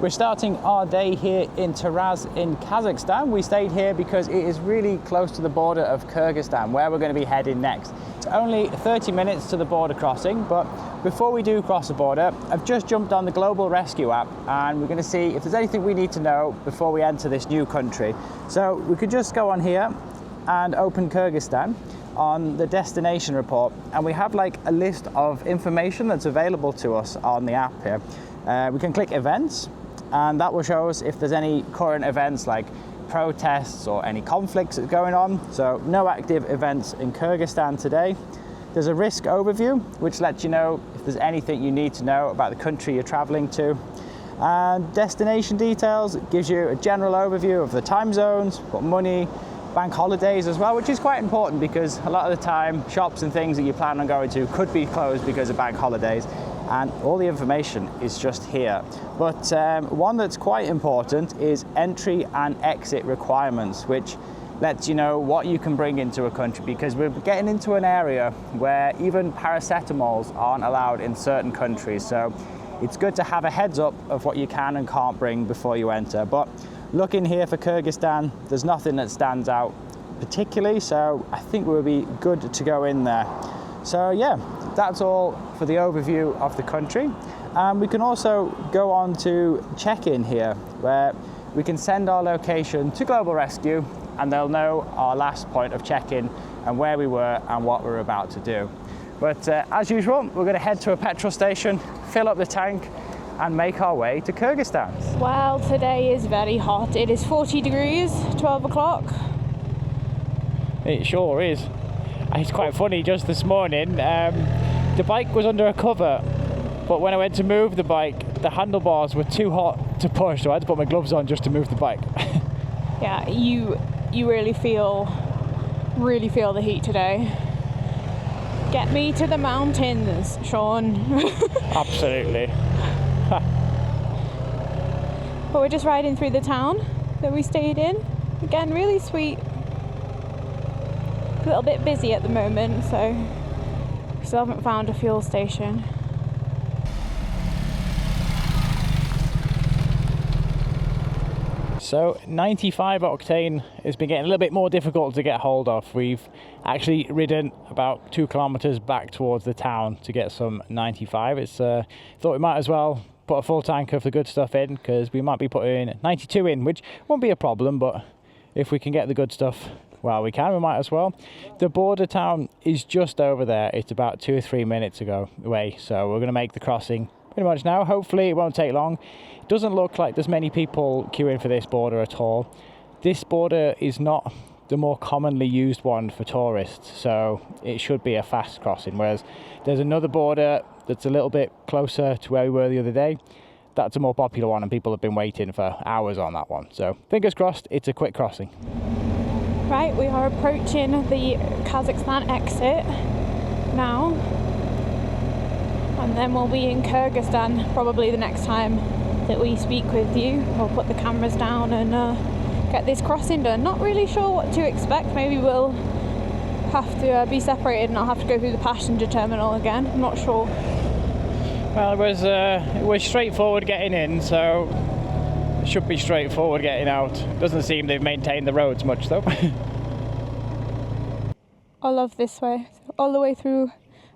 We're starting our day here in Taraz in Kazakhstan. We stayed here because it is really close to the border of Kyrgyzstan, where we're going to be heading next. It's only 30 minutes to the border crossing, but before we do cross the border, I've just jumped on the Global Rescue app and we're going to see if there's anything we need to know before we enter this new country. So we could just go on here and open Kyrgyzstan on the destination report, and we have like a list of information that's available to us on the app here. We can click events, and that will show us if there's any current events like protests or any conflicts that's going on. So no active events in Kyrgyzstan today. There's a risk overview, which lets you know if there's anything you need to know about the country you're traveling to. And destination details, it gives you a general overview of the time zones, what money, bank holidays as well, which is quite important because a lot of the time shops and things that you plan on going to could be closed because of bank holidays. And all the information is just here. But one that's quite important is entry and exit requirements, which lets you know what you can bring into a country, because we're getting into an area where even paracetamols aren't allowed in certain countries. So it's good to have a heads up of what you can and can't bring before you enter. But looking here for Kyrgyzstan, there's nothing that stands out particularly, so I think we'll be good to go in there. So yeah, that's all for the overview of the country. We can also go on to check-in here, where we can send our location to Global Rescue and they'll know our last point of check-in and where we were and what we're about to do. But as usual, we're going to head to a petrol station, fill up the tank and make our way to Kyrgyzstan. Well, today is very hot. It is 40 degrees, 12 o'clock. It sure is. It's quite funny, just this morning, the bike was under a cover, but when I went to move the bike, the handlebars were too hot to push, so I had to put my gloves on just to move the bike. Yeah, you really feel the heat today. Get me to the mountains, Sean. Absolutely. But we're just riding through the town that we stayed in. Again, really sweet. A little bit busy at the moment, so we still haven't found a fuel station. So 95 octane has been getting a little bit more difficult to get hold of. We've actually ridden about 2 kilometers back towards the town to get some 95. It's thought we might as well put a full tank of the good stuff in, because we might be putting 92 in, which won't be a problem, but if we can get the good stuff, well, we might as well. The border town is just over there. It's about 2 or 3 minutes away, so we're going to make the crossing pretty much now. Hopefully it won't take long. It doesn't look like there's many people queuing for this border at all. This border is not the more commonly used one for tourists, so it should be a fast crossing, whereas there's another border that's a little bit closer to where we were the other day. That's a more popular one and people have been waiting for hours on that one, so fingers crossed it's a quick crossing. Right, we are approaching the Kazakhstan exit now, and then we'll be in Kyrgyzstan probably the next time that we speak with you. We'll put the cameras down and get this crossing done. Not really sure what to expect. Maybe we'll have to be separated and I'll have to go through the passenger terminal again. I'm not sure. Well, it was straightforward getting in, so it should be straightforward getting out. Doesn't seem they've maintained the roads much though. All of this way, all the way through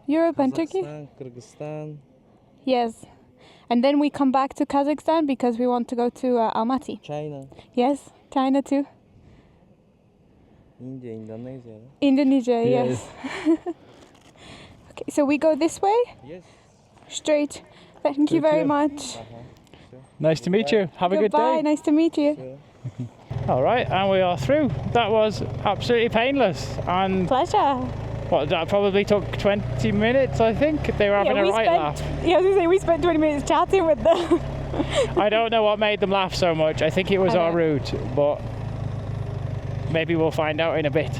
Europe and Turkey. Kyrgyzstan. Yes, and then we come back to Kazakhstan because we want to go to Almaty. China. Yes, China too. India, Indonesia. Indonesia, yes. Okay, so we go this way? Yes. Straight. Thank you very much. Nice to meet you. Have a good day. Goodbye, nice to meet you. Sure. All right, and we are through. That was absolutely painless. And Pleasure. what, that probably took 20 minutes, I think. They were having a right laugh. Yeah, I was going to say, we spent 20 minutes chatting with them. I don't know what made them laugh so much. I think it was our route, but maybe we'll find out in a bit.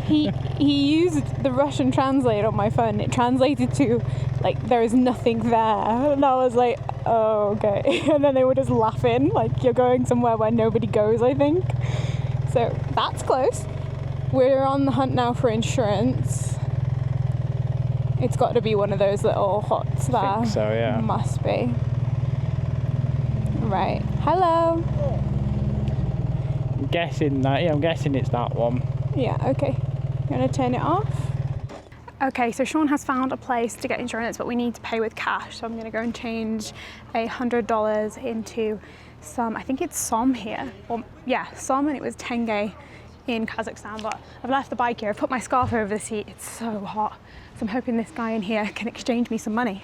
He used the Russian translator on my phone. It translated to, like, there is nothing there. And I was like, oh, okay. And then they were just laughing, like, you're going somewhere where nobody goes, I think. So that's close. We're on the hunt now for insurance. It's got to be one of those little huts there. I think so, yeah. Must be. Right. Hello. I'm guessing that. Yeah, I'm guessing it's that one. Yeah. Okay. I'm gonna turn it off. Okay, so Sean has found a place to get insurance, but we need to pay with cash. So I'm gonna go and change $100 into some, I think it's Som here. Or yeah, Som, and it was tenge in Kazakhstan, but I've left the bike here. I've put my scarf over the seat. It's so hot. So I'm hoping this guy in here can exchange me some money.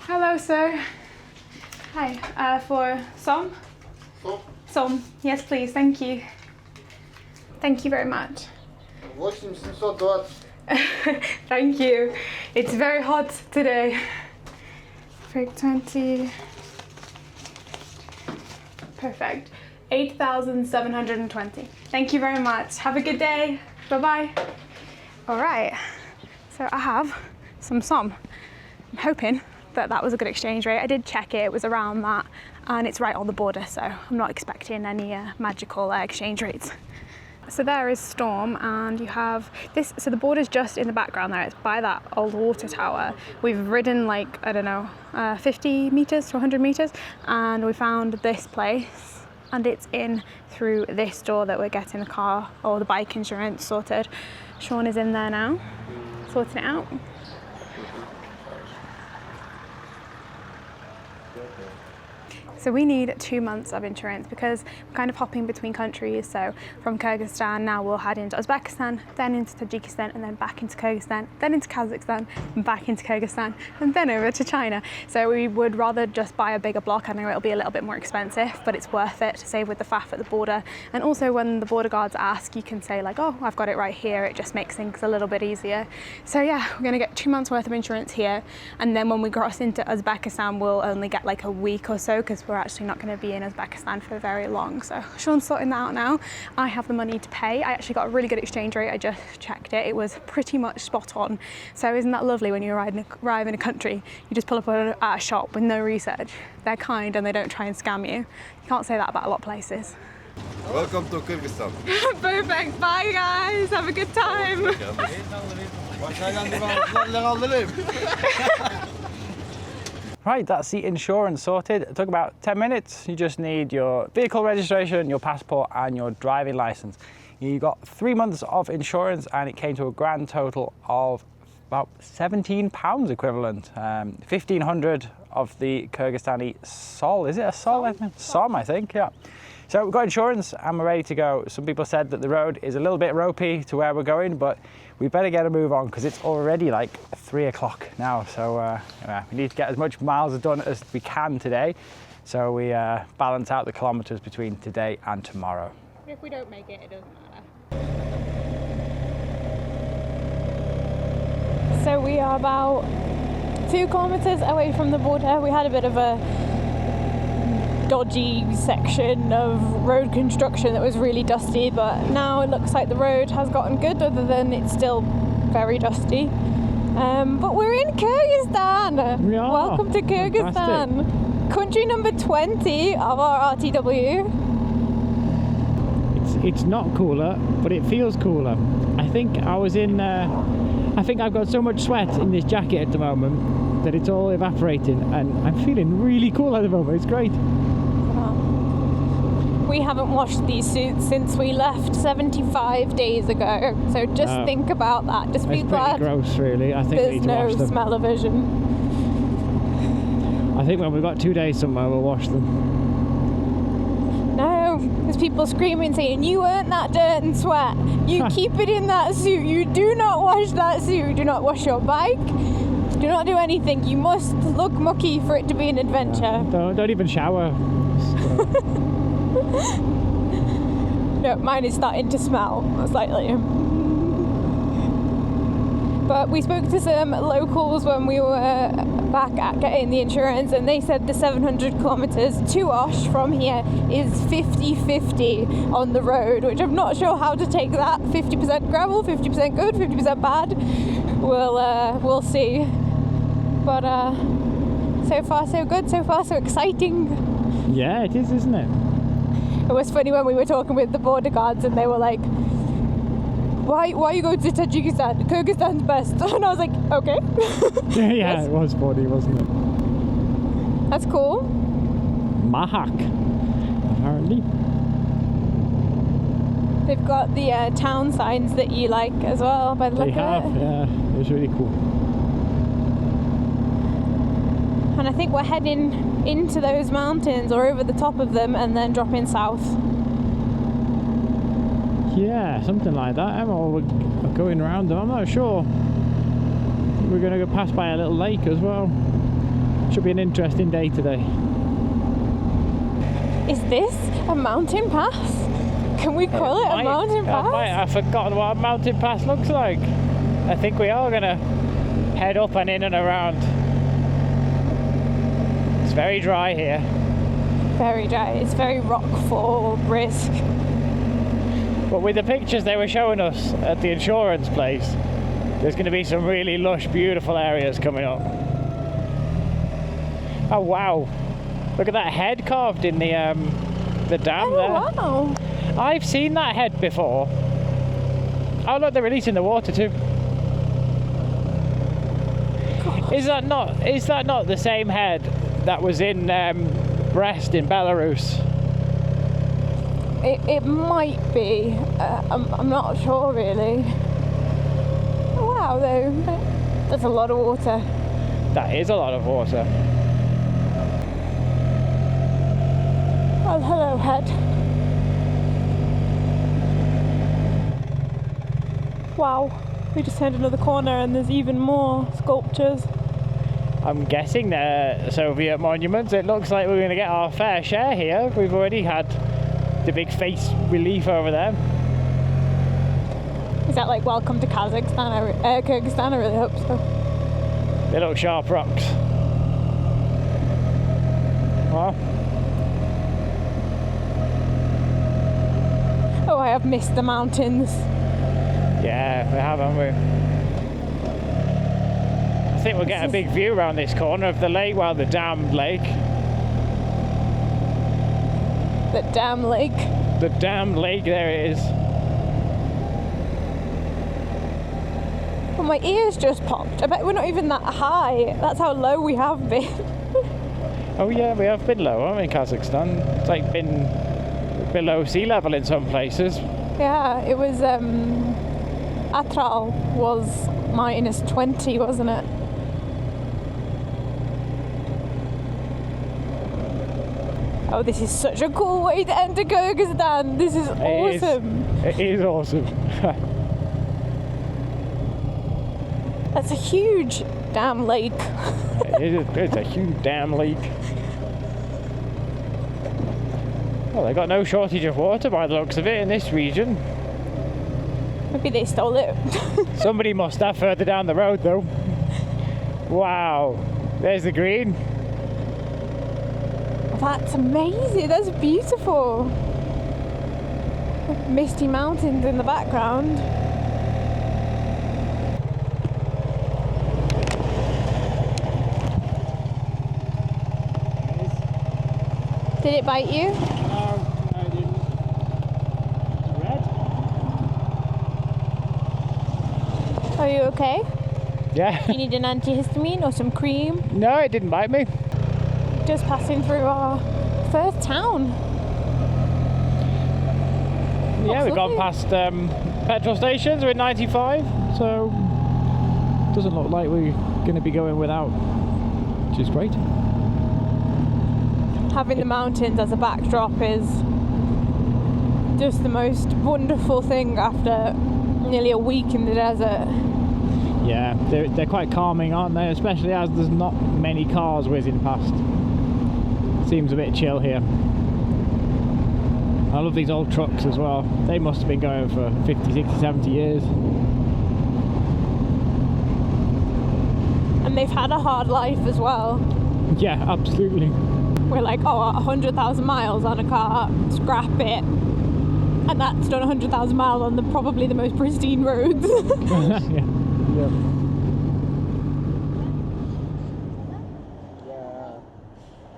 Hello, sir. Hi, for Som? Som, yes please, thank you. Thank you very much. 8720. Thank you. It's very hot today. Break 20. Perfect. 8,720. Thank you very much. Have a good day. Bye-bye. All right. So I have some Som. I'm hoping that that was a good exchange rate. I did check it. It was around that, and it's right on the border, so I'm not expecting any magical exchange rates. So there is Storm, and you have this, so the border's just in the background there, it's by that old water tower. We've ridden like, I don't know, 50 meters to 100 meters, and we found this place, and it's in through this door that we're getting the car or the bike insurance sorted. Sean is in there now, sorting it out. So we need 2 months of insurance because we're kind of hopping between countries. So from Kyrgyzstan, now we'll head into Uzbekistan, then into Tajikistan, and then back into Kyrgyzstan, then into Kazakhstan, and back into Kyrgyzstan, and then over to China. So we would rather just buy a bigger block. I know it'll be a little bit more expensive, but it's worth it to save with the faff at the border. And also when the border guards ask, you can say like, oh, I've got it right here. It just makes things a little bit easier. So yeah, we're gonna get 2 months worth of insurance here. And then when we cross into Uzbekistan, we'll only get like a week or so because we're actually not going to be in Uzbekistan for very long. So Sean's sorting that out now. I have the money to pay. I actually got a really good exchange rate. I just checked it. It was pretty much spot on. So isn't that lovely when you arrive in a country, you just pull up at a shop with no research. They're kind and they don't try and scam you. You can't say that about a lot of places. Welcome to Kyrgyzstan. Perfect. Bye guys. Have a good time. Right, that's the insurance sorted. It took about 10 minutes. You just need your vehicle registration, your passport, and your driving license. You got 3 months of insurance, and it came to a grand total of about £17 equivalent. 1,500 of the Kyrgyzstani sol. Is it a sol? Som, I think, yeah. So we've got insurance and we're ready to go. Some people said that the road is a little bit ropey to where we're going, but we better get a move on because it's already like 3 o'clock now. So we need to get as much miles done as we can today. So we balance out the kilometers between today and tomorrow. If we don't make it, it doesn't matter. So we are about 2 kilometers away from the border. We had a bit of a dodgy section of road construction that was really dusty, but now it looks like the road has gotten good, other than it's still very dusty. But we're in Kyrgyzstan. Yeah, welcome to Kyrgyzstan. fantastic. Country number 20 of our RTW. It's not cooler, but it feels cooler. I think I've got so much sweat in this jacket at the moment that it's all evaporating, and I'm feeling really cool at the moment. It's great. We haven't washed these suits since we left 75 days ago, so just think about that. Just be It's glad pretty gross, really. I think we there's need to no wash them. smell-o-vision. I think when we've got 2 days somewhere, we'll wash them. No, there's people screaming saying, you earned that dirt and sweat. You keep it in that suit. You do not wash that suit. Do not wash your bike. Do not do anything. You must look mucky for it to be an adventure. Don't even shower. No, mine is starting to smell slightly. But we spoke to some locals when we were back at getting the insurance, and they said the 700 kilometers to Osh from here is 50-50 on the road, which I'm not sure how to take that. 50% gravel, 50% good, 50% bad. We'll see. But so far so good, so far so exciting. Yeah, it is, isn't it? It was funny when we were talking with the border guards and they were like, why you go to Tajikistan? Kyrgyzstan's best. And I was like, okay. Yeah, it was funny, wasn't it? That's cool. Mahak, apparently. They've got the town signs that you like as well, by the They look have, of it. yeah. It was really cool. And I think we're heading into those mountains or over the top of them and then dropping south. Yeah, something like that. Or we're going around them, I'm not sure. We're going to go past by a little lake as well. Should be an interesting day today. Is this a mountain pass? Can we call it a mountain pass? I've forgotten what a mountain pass looks like. I think we are going to head up and in and around. It's very dry here. Very dry. It's very rockfall, brisk. But with the pictures they were showing us at the insurance place, there's going to be some really lush, beautiful areas coming up. Oh wow! Look at that head carved in the dam there. Oh wow! I've seen that head before. Oh look, they're releasing the water too. God. Is that not the same head that was in Brest in Belarus? It might be. I'm not sure really. Oh, wow, though. That's a lot of water. That is a lot of water. Oh, hello, head. Wow. We just turned another corner and there's even more sculptures. I'm guessing they're Soviet monuments. It looks like we're going to get our fair share here. We've already had the big face relief over there. Is that like welcome to Kazakhstan? Kyrgyzstan? I really hope so. They look sharp rocks. Well, Oh, I have missed the mountains. yeah, we have, haven't we? I think we'll get a big view around this corner of the lake, well, the dammed lake. The damn lake. The damned lake, there it is. Well, my ears just popped. I bet we're not even that high. That's how low we have been. Oh yeah, we have been low, haven't we, in Kazakhstan? It's like been below sea level in some places. Yeah, it was, Atral was -20, wasn't it? Oh, this is such a cool way to enter Kyrgyzstan. This is awesome. It is awesome. That's a huge damn lake. It's a huge damn lake. Well, they got no shortage of water by the looks of it in this region. Maybe they stole it. Somebody must have further down the road though. Wow, there's the green. That's amazing. That's beautiful. Misty mountains in the background. Did it bite you? No, I didn't. Red? Are you okay? Yeah. Do you need an antihistamine or some cream? No, it didn't bite me. Just passing through our first town. Yeah, Looks we've gone lovely. past petrol stations. We're at 95, so doesn't look like we're going to be going without, which is great. Having the mountains as a backdrop is just the most wonderful thing after nearly a week in the desert. Yeah, they're quite calming, aren't they? Especially as there's not many cars whizzing past. Seems a bit chill here. I love these old trucks as well. They must have been going for 50, 60, 70 years. And they've had a hard life as well. Yeah, absolutely. We're like, oh, 100,000 miles on a car, scrap it. And that's done 100,000 miles on probably the most pristine roads. Yeah. Yeah.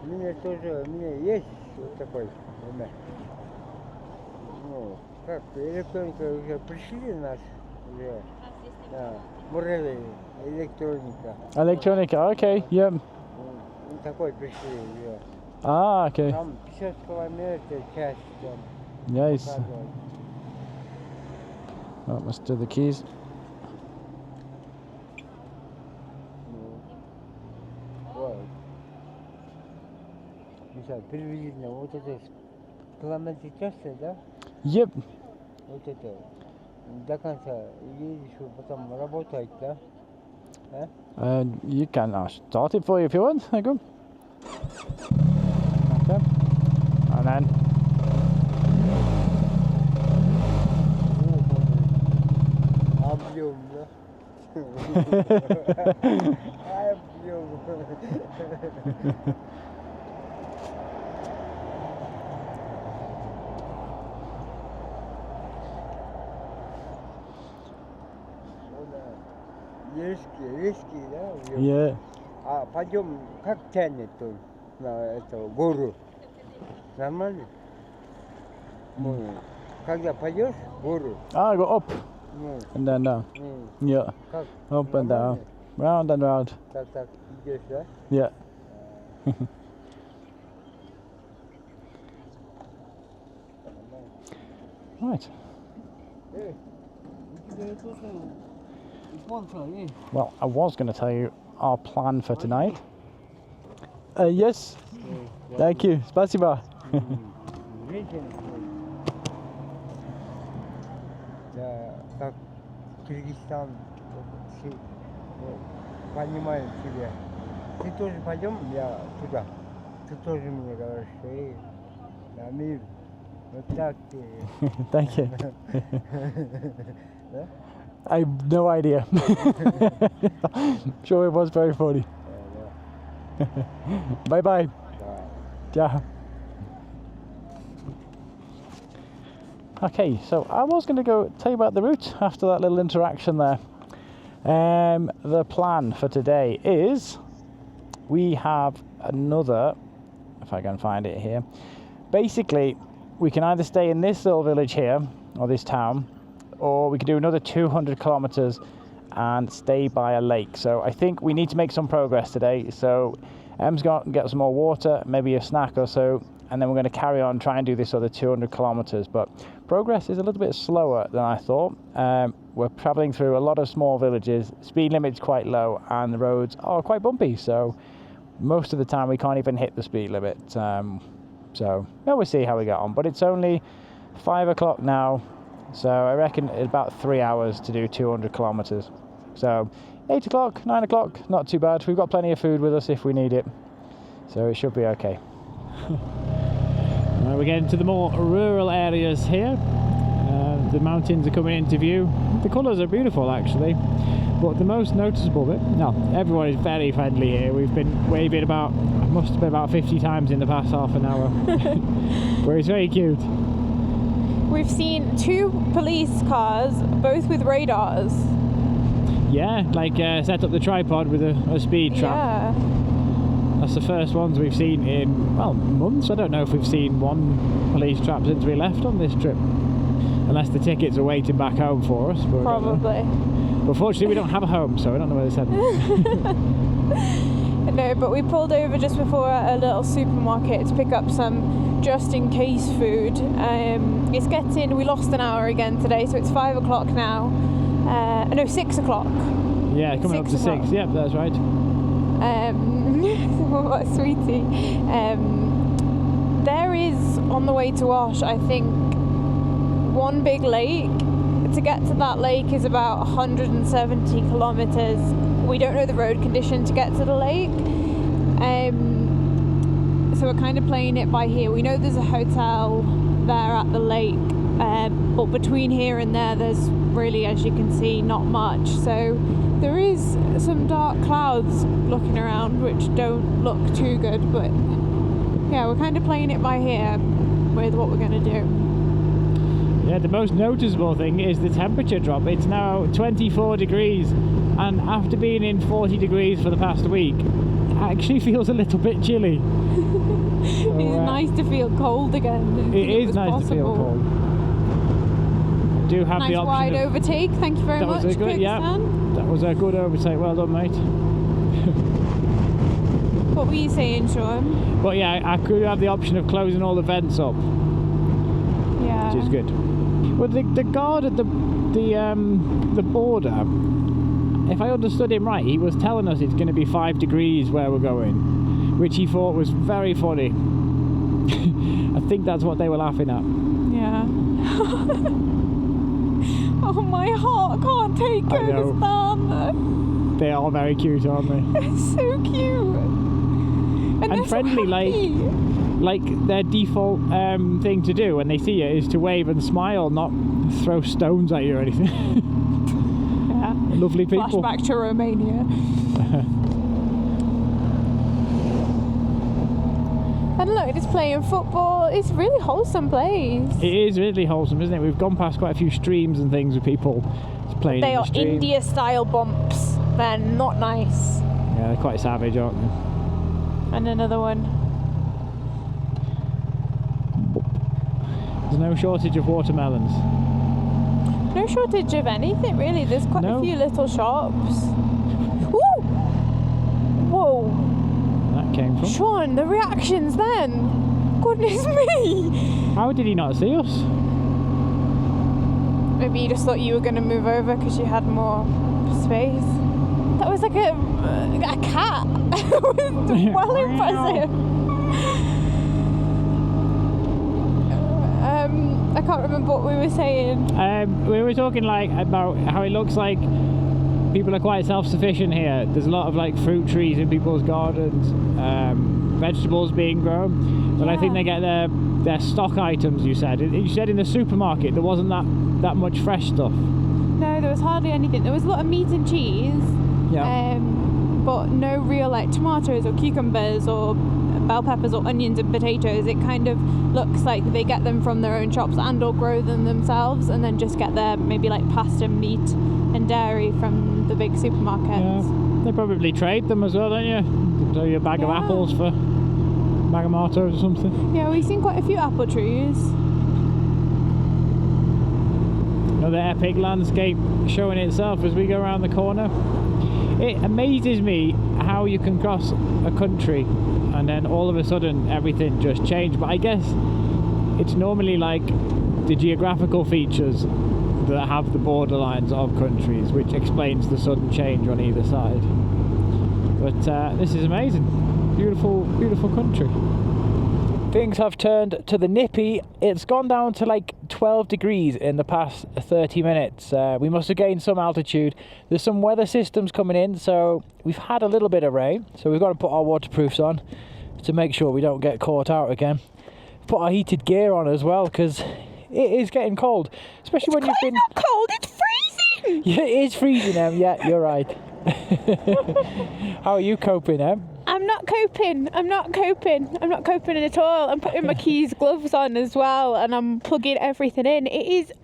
У меня есть вот такой. Ну, Как, электроника уже пришли нас уже? Да, Мурели, электроника. Electronica, okay, yep. Такой пришли уже. Ah, okay. Там 50 километров часть там. Nice. показывает. That must do the keys. Вот. Сейчас приблизительно вот это километр часто, да? Yep. Вот это. До конца едешь, потом работать, да? You can start it for you if you want. There you go. Okay. And then. Объем, да? Объем. Резкий, да? Объем? Yeah. А пойдем, как тянет он на эту гору? Нормально? Когда пойдешь в гору, Ah, go up ну, and then down. Yeah. как? Up and down. Round and round. Так, идешь, да? Yeah. Right. Well, I was going to tell you our plan for tonight. Yes. Thank you. Спасибо. Да, как Кыргызстан, понимаю тебя. Ты тоже пойдем, я туда. Ты тоже мне говоришь, на мир. Вот так ты. Thank you. Да? I have no idea. Sure, it was very funny. Bye bye. Ciao. Okay, so I was going to go tell you about the route after that little interaction there. The plan for today is we have another, if I can find it here. Basically, we can either stay in this little village here, or this town, or we could do another 200 kilometers and stay by a lake. So I think we need to make some progress today. So Em's got to get some more water, maybe a snack or so, and then we're going to carry on try and do this other 200 kilometers. But progress is a little bit slower than I thought. We're traveling through a lot of small villages, speed limit's quite low, and the roads are quite bumpy. So most of the time we can't even hit the speed limit. So yeah, we'll see how we get on. But it's only 5 o'clock now. So I reckon it's about 3 hours to do 200 kilometers. So 8 o'clock, 9 o'clock, not too bad. We've got plenty of food with us if we need it. So it should be okay. We're getting to the more rural areas here. The mountains are coming into view. The colours are beautiful actually. But the most noticeable bit, no, everyone is very friendly here. We've been waving about, must have been about 50 times in the past half an hour. But it's very cute. We've seen 2 police cars, both with radars. Yeah, like set up the tripod with a speed trap. Yeah. That's the first ones we've seen in, well, months. I don't know if we've seen one police trap since we left on this trip. Unless the tickets are waiting back home for us. But Probably. But fortunately we don't have a home, so we don't know where they're heading. No, but we pulled over just before a little supermarket to pick up some just-in-case food. It's getting, we lost an hour again today, so it's 5 o'clock now. No, 6 o'clock. Yeah, coming up to 6. Yep, that's right. What a sweetie. There is, on the way to Osh, I think, one big lake. To get to that lake is about 170 kilometers. We don't know the road condition to get to the lake. So we're kind of playing it by here. We know there's a hotel there at the lake, but between here and there's really, as you can see, not much. So there is some dark clouds looking around, which don't look too good, but yeah, we're kind of playing it by here with what we're going to do. Yeah, the most noticeable thing is the temperature drop. It's now 24 degrees, and after being in 40 degrees for the past week, it actually feels a little bit chilly. So, it's nice to feel cold again. It is nice to feel cold. do have Nice the option wide of, overtake. Thank you very that much, was a good, yeah, Kyrgyzstan. that was a good overtake. Well done, mate. What were you saying, Sean? But yeah, I could have the option of closing all the vents up, Yeah. which is good. Well, the guard at the border, if I understood him right, he was telling us it's going to be 5 degrees where we're going, which he thought was very funny. I think that's what they were laughing at. Yeah. Oh, my heart can't take I know. Kyrgyzstan. They are very cute, aren't they? It's so cute. And they're so friendly, happy. like their default thing to do when they see you is to wave and smile, not throw stones at you or anything. Yeah. Lovely people. Flashback to Romania. And look, it's playing football. It's a really wholesome place. It is really wholesome, isn't it? We've gone past quite a few streams and things with people playing They in the are stream. India-style bumps. They're not nice. Yeah, they're quite savage, aren't they? And another one. There's no shortage of watermelons. No shortage of anything, really. There's quite No. a few little shops. Ooh! Whoa! That came from. Sean, the reactions then! Goodness me! How did he not see us? Maybe you just thought you were going to move over because you had more space. That was like a cat. It was well impressive. I can't remember what we were saying. We were talking like about how it looks like people are quite self-sufficient here. There's a lot of like fruit trees in people's gardens, vegetables being grown, but I think Yeah. they get their stock items. You said in the supermarket there wasn't that much fresh stuff. No, there was hardly anything. There was a lot of meat and cheese, Yeah. but no real like tomatoes or cucumbers or bell peppers or onions and potatoes. It kind of looks like they get them from their own shops and or grow them themselves, and then just get their maybe like pasta, meat and dairy from the big supermarkets. Yeah. They probably trade them as well, don't you? So you a bag of Yeah. apples for a bag of tomatoes or something. Yeah, we've seen quite a few apple trees. Another epic landscape showing itself as we go around the corner. It amazes me how you can cross a country and then all of a sudden everything just changed. But I guess it's normally like the geographical features that have the borderlines of countries, which explains the sudden change on either side. But this is amazing. Beautiful, beautiful country. Things have turned to the nippy. It's gone down to like 12 degrees in the past 30 minutes. We must have gained some altitude. There's some weather systems coming in, so we've had a little bit of rain, so we've got to put our waterproofs on to make sure we don't get caught out again. Put our heated gear on as well, because it is getting cold, especially when you've been... Not cold, it's freezing! Yeah, it is freezing, Em. Yeah, you're right. How are you coping, Em? I'm not coping at all. I'm putting my keys, gloves on as well, and I'm plugging everything in. It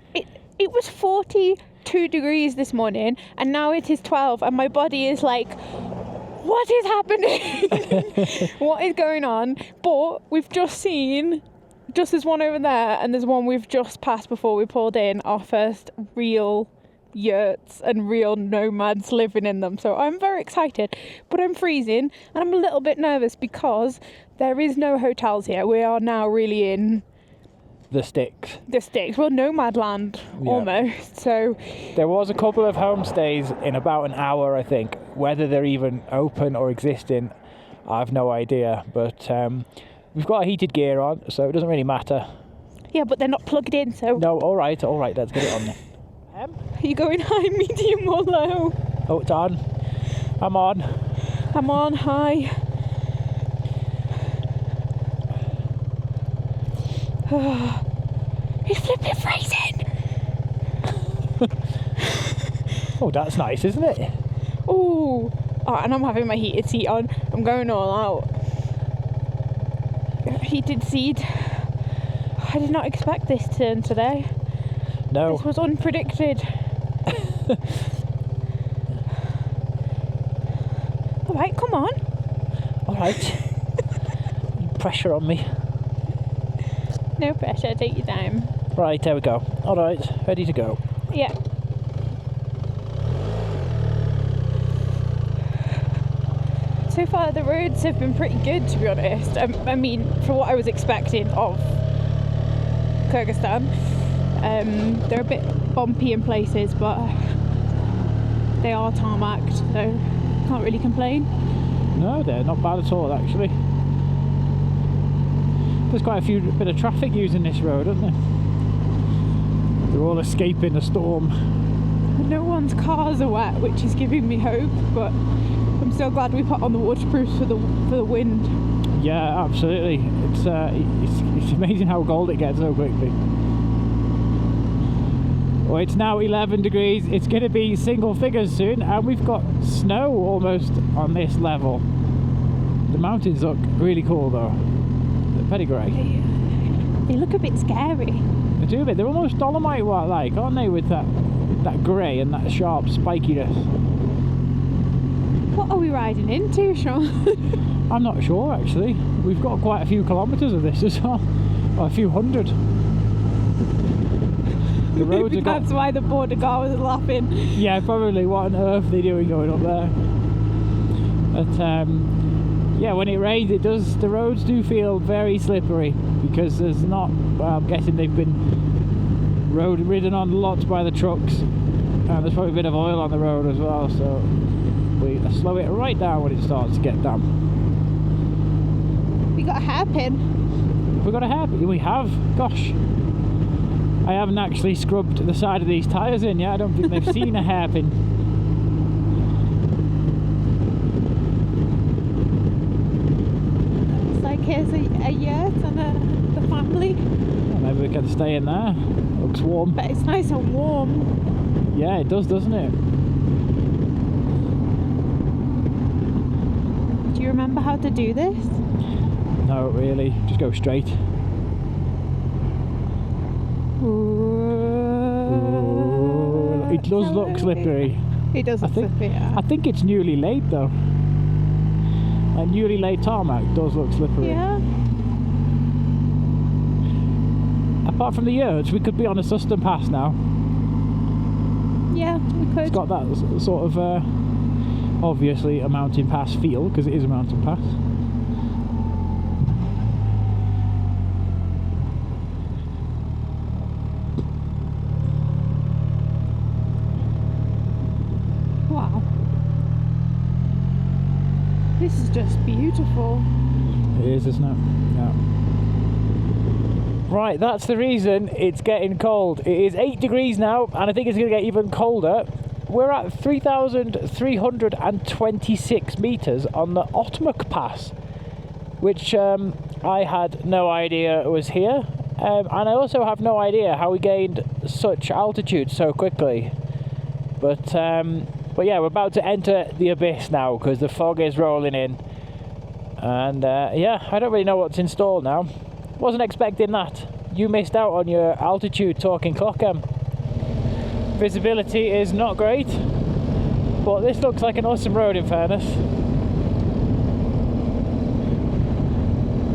was 42 degrees this morning, and now it is 12, and my body is like, what is happening? What is going on? But we've just seen, there's one over there, and there's one we've just passed before we pulled in, our first real yurts and real nomads living in them. So I'm very excited, but I'm freezing and I'm a little bit nervous because there is no hotels here. We are now really in The sticks. well, nomad land, almost. So There was a couple of homestays in about an hour, I think. Whether they're even open or existing, I've no idea. But we've got our heated gear on, so it doesn't really matter. yeah, but they're not plugged in, so No, all right, let's get it on there. are you going high, medium or low? Oh, it's on. I'm on. I'm on high. It's flipping freezing. Oh, that's nice, isn't it? Ooh. Oh, and I'm having my heated seat on. I'm going all out. Heated seat. I did not expect this turn today. No. This was unpredicted. All right, come on. All right. Pressure on me. No pressure, take your time. Right, there we go. All right, ready to go. Yeah. So far the roads have been pretty good, to be honest. I mean, for what I was expecting of Kyrgyzstan. They're a bit bumpy in places, but they are tarmacked, so can't really complain. No, they're not bad at all, actually. There's quite a bit of traffic using this road, isn't there? They're all escaping the storm. No one's cars are wet, which is giving me hope, but I'm still glad we put on the waterproofs for the wind. Yeah, absolutely. It's amazing how cold it gets so quickly. Well, it's now 11 degrees. It's going to be single figures soon, and we've got snow almost on this level. The mountains look really cool though. They're pretty grey. They look a bit scary. They do a bit. They're almost Dolomite-like, aren't they, with that grey and that sharp spikiness. What are we riding into, Sean? I'm not sure, actually. We've got quite a few kilometres of this as well. Or a few hundred. The roads have got... That's why the border guard was laughing. Yeah, probably. What on earth are they doing going up there? But yeah, when it rains, the roads do feel very slippery, because there's not, well, I'm guessing they've been ridden on lots by the trucks, and there's probably a bit of oil on the road as well, so we slow it right down when it starts to get damp. We got a hairpin. Have we got a hairpin? We have. Gosh, I haven't actually scrubbed the side of these tyres in yet. I don't think they've seen a hairpin. It's like here's a yurt and the family. Well, maybe we can stay in there. Looks warm. But it's nice and warm. Yeah, it does, doesn't it? Do you remember how to do this? No, really. Just go straight. Ooh, it does look slippery. It does look slippery, yeah. I think it's newly laid though. A newly laid tarmac does look slippery. Yeah. Apart from the yurts, we could be on a Sustan Pass now. Yeah, we could. It's got that sort of, obviously a mountain pass feel, because it is a mountain pass. Wow. This is just beautiful. It is, isn't it? Yeah. Right, that's the reason it's getting cold. It is 8 degrees now, and I think it's going to get even colder. We're at 3,326 metres on the OTMOK Pass, which I had no idea was here. And I also have no idea how we gained such altitude so quickly. But yeah, we're about to enter the abyss now, because the fog is rolling in. And yeah, I don't really know what's in store now. Wasn't expecting that. You missed out on your altitude talking clock. Visibility is not great, but this looks like an awesome road in fairness.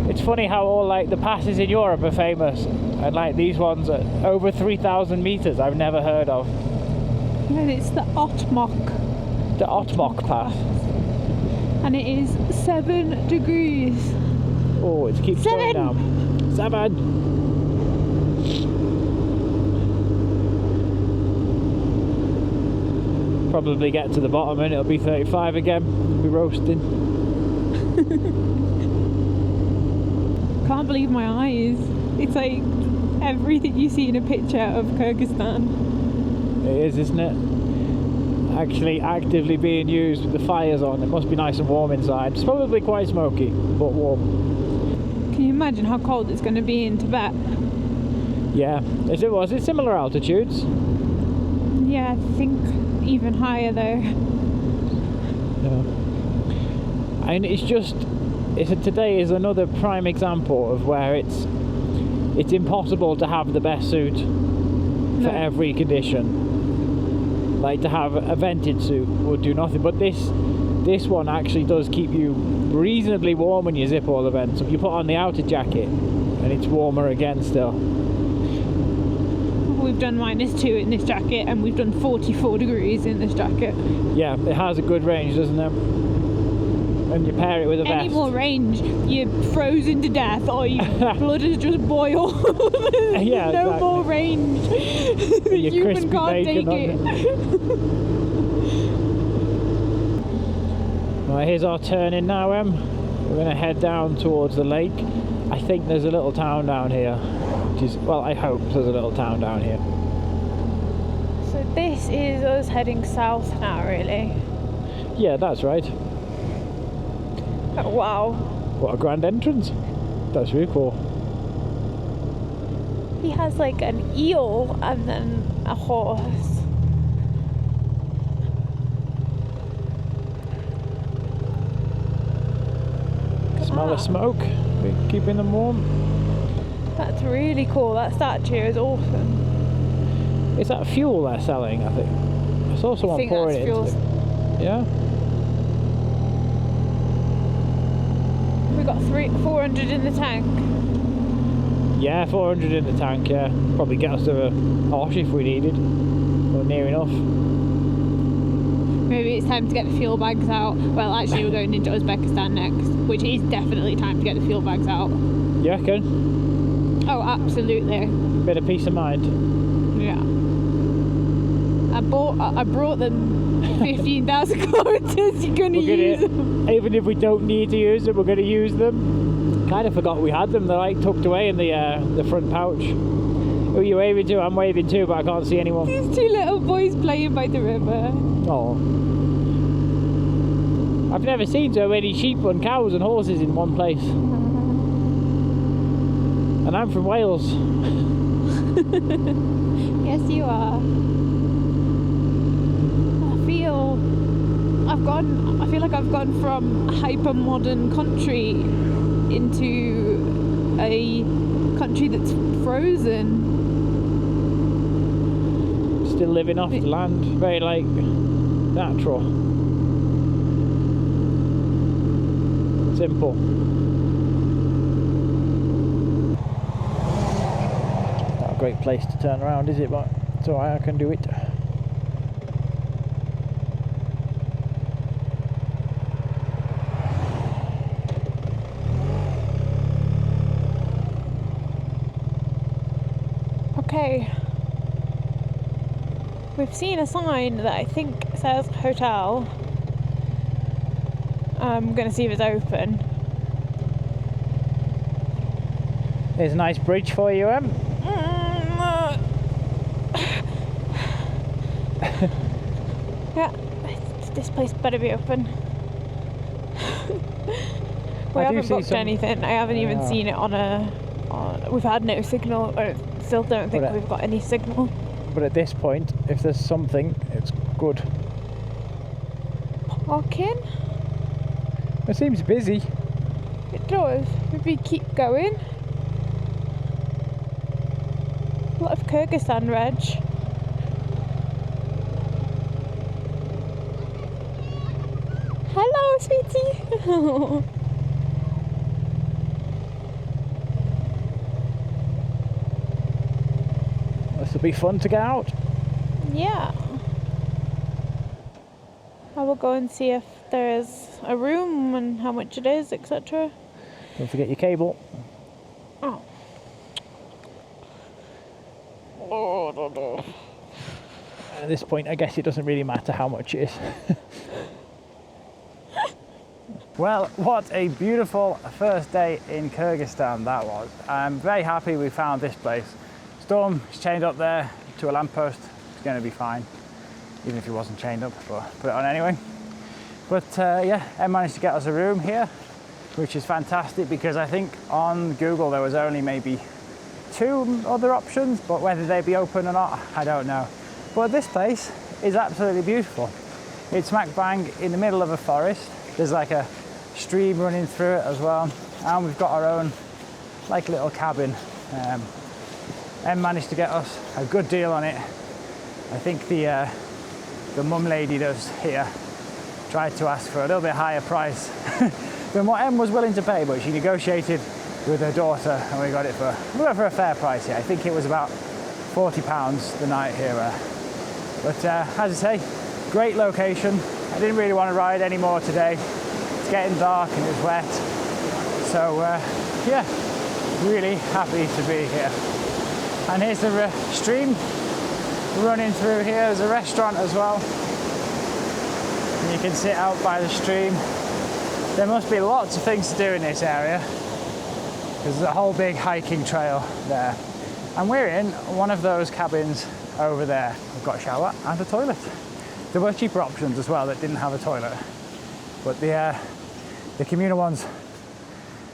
It's funny how all like the passes in Europe are famous, and like these ones are over 3,000 meters I've never heard of. No, it's the OTMOK. The OTMOK Pass. And it is 7 degrees. Oh, it keeps going down. 7. Probably get to the bottom and it'll be 35 again. We'll be roasting. Can't believe my eyes. It's like everything you see in a picture of Kyrgyzstan. It is, isn't it? Actually actively being used with the fires on. It must be nice and warm inside. It's probably quite smoky, but warm. Can you imagine how cold it's going to be in Tibet? Yeah. Was it similar altitudes? Yeah, I think even higher though. Yeah. And it's just, today is another prime example of where it's impossible to have the best suit for every condition. Like to have a vented suit would do nothing, but this one actually does keep you reasonably warm when you zip all the vents. You put on the outer jacket and it's warmer again still. we've done -2 in this jacket, and we've done 44 degrees in this jacket. Yeah, it has a good range, doesn't it? And you pair it with a vest. Any more range, you're frozen to death, or your blood is just boiled. Yeah, no exactly. more range. The Your human crispy can't take bacon, it. Right, here's our turn in now, Em. We're going to head down towards the lake. I think there's a little town down here, which is, well, I hope there's a little town down here. So this is us heading south now, really. Yeah, that's right. Oh, wow. What a grand entrance. That's really cool. He has like an eel and then a horse. Smell of smoke. We're keeping them warm. That's really cool. That statue is awesome. Is that fuel they're selling, I think? I saw someone think pouring that's it into fuel. it. Yeah? We got 400 in the tank. Yeah, 400 in the tank, yeah. Probably get us to a Osh if we needed. Or near enough. Maybe it's time to get the fuel bags out. Well, actually, we're going into Uzbekistan next, which is definitely time to get the fuel bags out. You reckon? Oh, absolutely. Bit of peace of mind. Yeah. I brought them 15,000 kilometers. You're gonna use them. Even if we don't need to use them, we're going to use them. Kind of forgot we had them. They're like tucked away in the front pouch. Who are you waving to? I'm waving too, but I can't see anyone. These two little boys playing by the river. Oh. I've never seen so many sheep and cows and horses in one place. And I'm from Wales. Yes, you are. I feel like I've gone from a hyper modern country into a country that's frozen. Still living off the land, very like natural. Simple. Not a great place to turn around, is it? But it's alright, I can do it. Okay. We've seen a sign that I think says hotel. I'm going to see if it's open. There's a nice bridge for you, Em. Yeah, this place better be open. We haven't booked anything. I haven't even seen it on a... we've had no signal, or still don't think we've got any signal. But at this point, if there's something, it's good. Parking? It seems busy. It does. Maybe keep going. A lot of Kyrgyzstan reg. Hello, sweetie. This will be fun to get out. Yeah. I will go and see if there is a room and how much it is, etc. Don't forget your cable. Oh. At this point, I guess it doesn't really matter how much it is. Well, what a beautiful first day in Kyrgyzstan that was. I'm very happy we found this place. Storm is chained up there to a lamppost. It's going to be fine, even if he wasn't chained up, but put it on anyway. But yeah, Em managed to get us a room here, which is fantastic because I think on Google there was only maybe 2 other options, but whether they'd be open or not, I don't know. But this place is absolutely beautiful. It's smack bang in the middle of a forest. There's like a stream running through it as well, and we've got our own like little cabin. Em managed to get us a good deal on it. I think the mum lady does here tried to ask for a little bit higher price than what Em was willing to pay, but she negotiated with her daughter and we got it for a fair price. Yeah, I think it was about £40 the night here. But as I say, great location. I didn't really want to ride anymore today. It's getting dark and it's wet. So yeah, really happy to be here. And here's the stream running through here. There's a restaurant as well. And you can sit out by the stream. There must be lots of things to do in this area. There's a whole big hiking trail there. And we're in one of those cabins over there. We've got a shower and a toilet. There were cheaper options as well that didn't have a toilet. But the communal ones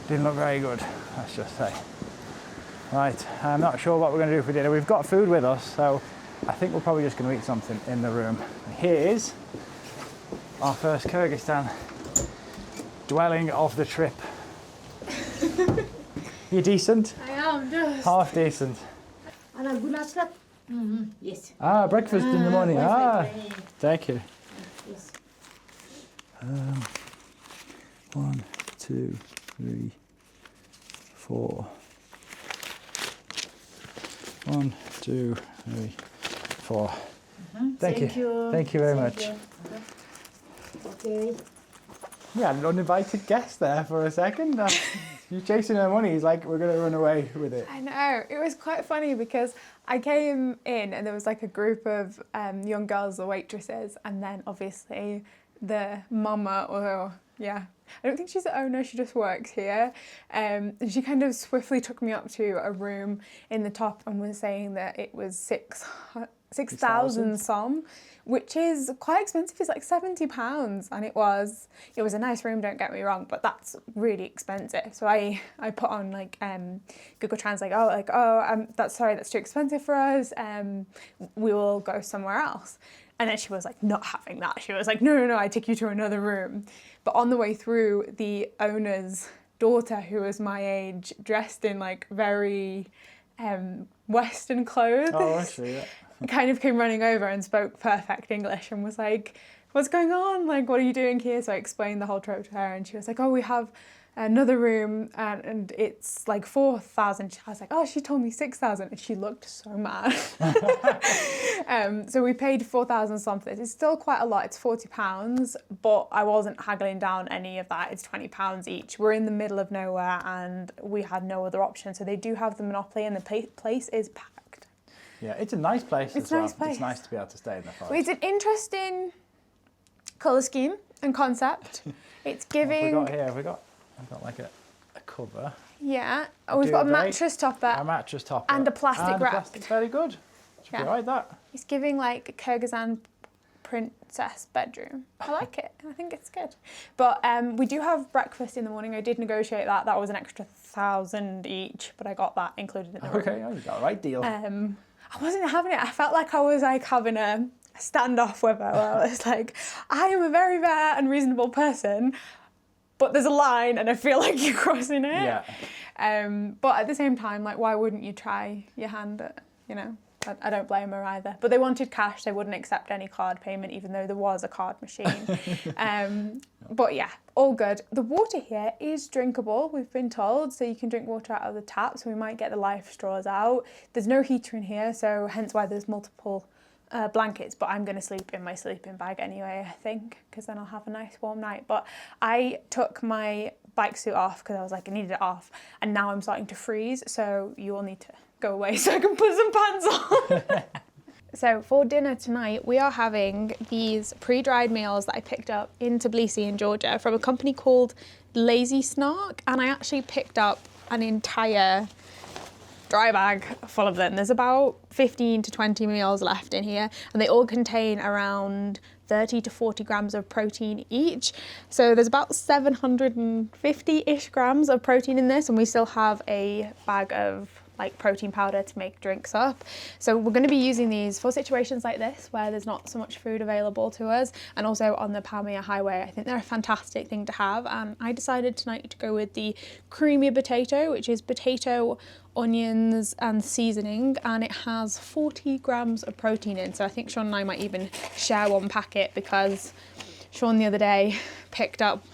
didn't look very good, let's just say. Right, I'm not sure what we're going to do for dinner. We've got food with us, so I think we're probably just going to eat something in the room. Here is our first Kyrgyzstan dwelling of the trip. You decent? I am just. Half decent. Yes. Ah, breakfast in the morning. Ah, thank you. Yes. 1, 2, 3, 4. 1, 2, 3, 4. Thank you. Thank you very much. Okay. We had an uninvited guest there for a second. You're chasing her money. He's like, we're going to run away with it. I know, it was quite funny because I came in and there was like a group of young girls, the waitresses, and then obviously the mama, or yeah, I don't think she's the owner, she just works here. And she kind of swiftly took me up to a room in the top and was saying that it was 6,000 som, which is quite expensive. It's like £70, and it was a nice room, don't get me wrong, but that's really expensive. So I put on like Google Translate, that's too expensive for us. We will go somewhere else. And then she was like not having that. She was like, no, I take you to another room. But on the way through, the owner's daughter, who was my age, dressed in like very Western clothes. Oh, I see, yeah. Kind of came running over and spoke perfect English and was like, what's going on? Like, what are you doing here? So I explained the whole trip to her, and she was like, oh, we have another room and it's like 4,000. I was like, oh, she told me 6,000, and she looked so mad. So we paid 4,000 something. It's still quite a lot. It's £40, but I wasn't haggling down any of that. It's £20 each. We're in the middle of nowhere and we had no other option. So they do have the monopoly, and the place is packed. Yeah, it's a nice place as well. Nice place. It's nice to be able to stay in the forest. Well, it's an interesting colour scheme and concept. It's giving... I've got like a cover. Yeah. Oh, we've got a mattress topper. A mattress topper. And a plastic wrap. Very good. Should be alright, that. It's giving like a Kyrgyzstan princess bedroom. I like it. I think it's good. But we do have breakfast in the morning. I did negotiate that. That was an extra 1,000 each, but I got that included in the room. Okay, you got a right deal. I wasn't having it. I felt like I was like having a standoff with her. Well, it's like, I am a very fair and reasonable person, but there's a line and I feel like you're crossing it. Yeah. But at the same time, like, why wouldn't you try your hand at, you know? I don't blame her either. But they wanted cash. They wouldn't accept any card payment, even though there was a card machine. But yeah, all good. The water here is drinkable, we've been told. So you can drink water out of the tap. So we might get the life straws out. There's no heater in here, so hence why there's multiple blankets. But I'm going to sleep in my sleeping bag anyway, I think, because then I'll have a nice warm night. But I took my bike suit off because I was like, I needed it off. And now I'm starting to freeze. So you all need to go away so I can put some pants on. So for dinner tonight, we are having these pre-dried meals that I picked up in Tbilisi in Georgia from a company called Lazy Snark. And I actually picked up an entire dry bag full of them. There's about 15 to 20 meals left in here, and they all contain around 30 to 40 grams of protein each. So there's about 750-ish grams of protein in this, and we still have a bag of like protein powder to make drinks up. So we're going to be using these for situations like this where there's not so much food available to us, and also on the Palmyra Highway. I think they're a fantastic thing to have, and I decided tonight to go with the creamy potato, which is potato, onions and seasoning, and it has 40 grams of protein in. So I think Sean and I might even share one packet, because Sean the other day picked up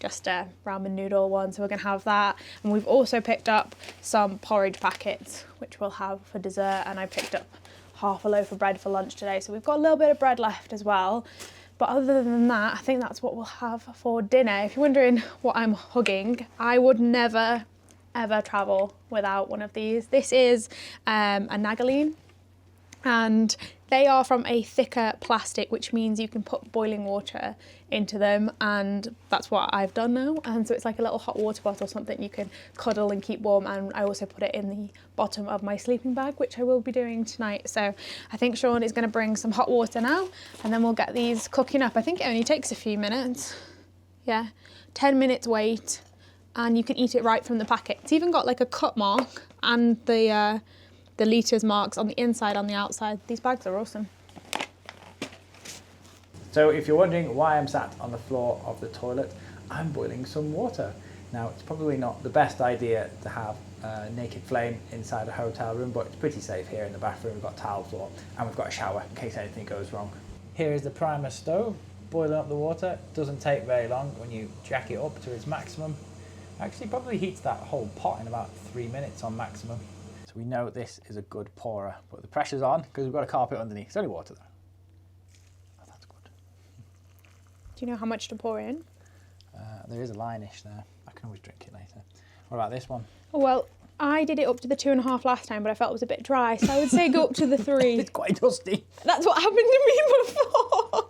just a ramen noodle one, so we're going to have that. And we've also picked up some porridge packets, which we'll have for dessert, and I picked up half a loaf of bread for lunch today, so we've got a little bit of bread left as well. But other than that, I think that's what we'll have for dinner. If you're wondering what I'm hugging, I would never, ever travel without one of these. This is a Nagaline, and they are from a thicker plastic, which means you can put boiling water into them, and that's what I've done now. And so it's like a little hot water bottle, something you can cuddle and keep warm. And I also put it in the bottom of my sleeping bag, which I will be doing tonight. So I think Sean is going to bring some hot water now, and then we'll get these cooking up. I think it only takes a few minutes. Yeah, 10 minutes wait, and you can eat it right from the packet. It's even got like a cut mark and the litres marks on the inside, on the outside. These bags are awesome. So if you're wondering why I'm sat on the floor of the toilet, I'm boiling some water. Now, it's probably not the best idea to have a naked flame inside a hotel room, but it's pretty safe here in the bathroom. We've got tile floor and we've got a shower in case anything goes wrong. Here is the primer stove, boiling up the water. Doesn't take very long when you jack it up to its maximum. Actually, probably heats that whole pot in about 3 minutes on maximum. So we know this is a good pourer, but the pressure's on because we've got a carpet underneath. It's only water though. Oh, that's good. Do you know how much to pour in? There is a line-ish there. I can always drink it later. What about this one? Well, I did it up to the 2.5 last time, but I felt it was a bit dry, so I would say go up to the 3. It's quite dusty. That's what happened to me before.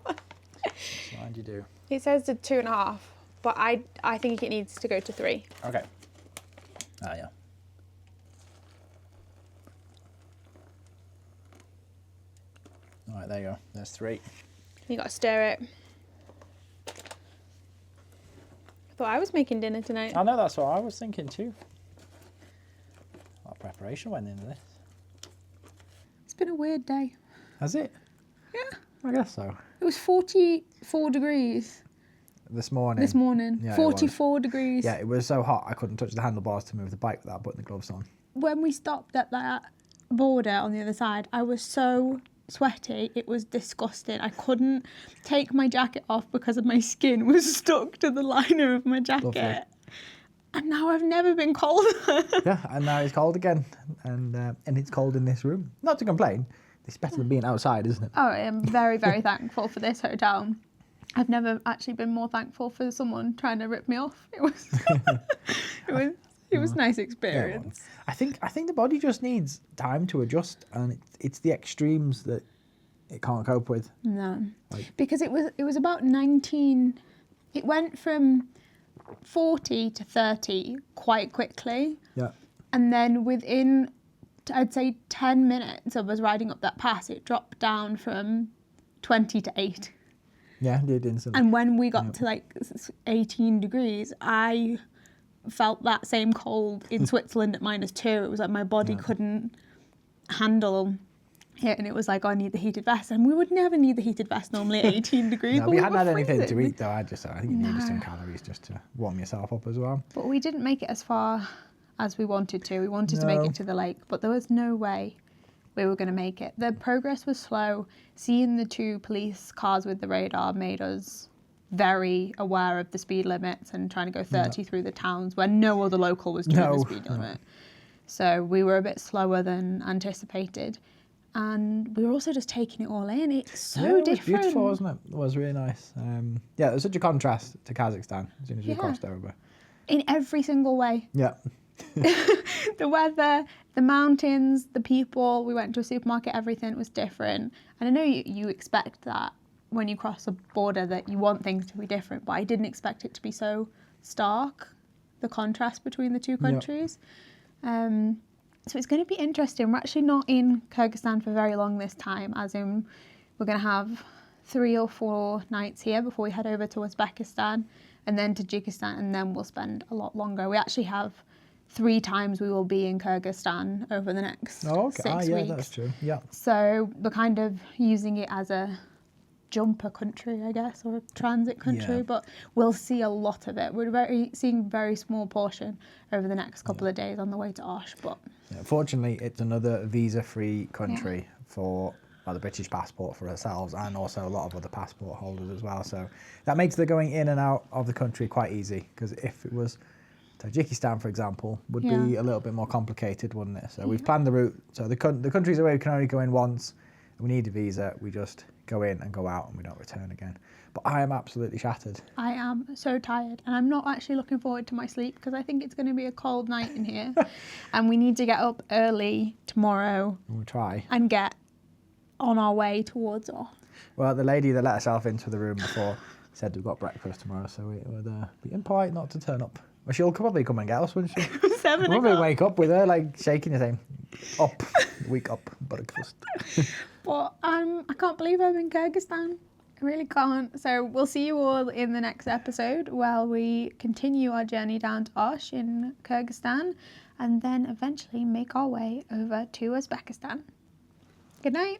So how'd you do? It says the 2.5, but I think it needs to go to 3. Okay. Ah, yeah. All right, there you go. There's 3. You got to stir it. I thought I was making dinner tonight. I know, that's what I was thinking too. A lot of preparation went into this. It's been a weird day. Has it? Yeah. I guess so. It was 44 degrees This morning. this morning. Yeah, it 44 degrees. Yeah, it was so hot I couldn't touch the handlebars to move the bike without putting the gloves on. When we stopped at that border on the other side, I was so sweaty, it was disgusting. I couldn't take my jacket off because of my skin was stuck to the liner of my jacket. Lovely. And now I've never been colder. Yeah, and now it's cold again, and it's cold in this room. Not to complain, it's better than being outside, isn't it? Oh, I am very, very thankful for this hotel. I've never actually been more thankful for someone trying to rip me off. It was, it was a nice experience. Yeah, I think the body just needs time to adjust, and it's the extremes that it can't cope with. No, because it was about 19. It went from 40 to 30 quite quickly. Yeah. And then within, I'd say 10 minutes of us riding up that pass, it dropped down from 20 to 8. Yeah, it did instantly. And when we got to like 18 degrees, I felt that same cold in Switzerland at -2. It was like my body couldn't handle it, and it was like, oh, I need the heated vest. And we would never need the heated vest normally at 18 degrees. No, but we we hadn't were had anything to freezing. eat though. I think you needed some calories just to warm yourself up as well. But we didn't make it as far as we wanted to. We wanted to make it to the lake, but there was no way we were going to make it. The progress was slow. Seeing the 2 police cars with the radar made us very aware of the speed limits and trying to go 30 through the towns where no other local was doing the speed limit. So we were a bit slower than anticipated. And we were also just taking it all in. It's so it was different. beautiful, wasn't it? It was really nice. Yeah, there's such a contrast to Kazakhstan as soon as we crossed over. In every single way. Yeah. The weather, the mountains, the people. We went to a supermarket, everything was different. And I know you expect that when you cross a border that you want things to be different, but I didn't expect it to be so stark, the contrast between the 2 countries. So it's going to be interesting. We're actually not in Kyrgyzstan for very long this time, as in we're going to have 3 or 4 nights here before we head over to Uzbekistan and then to Tajikistan, and then we'll spend a lot longer. We actually have 3 times we will be in Kyrgyzstan over the next 6 weeks. That's true. Yeah. So we're kind of using it as a jumper country, I guess, or a transit country, but we'll see a lot of it. We're seeing very small portion over the next couple of days on the way to Osh, but Fortunately, it's another visa-free country for the British passport for ourselves and also a lot of other passport holders as well. So that makes the going in and out of the country quite easy, because if it was Tajikistan, for example, would be a little bit more complicated, wouldn't it? So we've planned the route. So the countries where we can only go in once, and we need a visa, we just go in and go out and we don't return again. But I am absolutely shattered. I am so tired, and I'm not actually looking forward to my sleep because I think it's going to be a cold night in here. And we need to get up early tomorrow. We'll try. And get on our way towards Off. Well, the lady that let herself into the room before said we've got breakfast tomorrow, so it would be impolite not to turn up. Well, she'll probably come and get us, wouldn't she? 7 We'll probably o'clock. wake up with her, like, shaking and saying, up, wake up, breakfast. But I can't believe I'm in Kyrgyzstan. I really can't. So we'll see you all in the next episode while we continue our journey down to Osh in Kyrgyzstan and then eventually make our way over to Uzbekistan. Good night.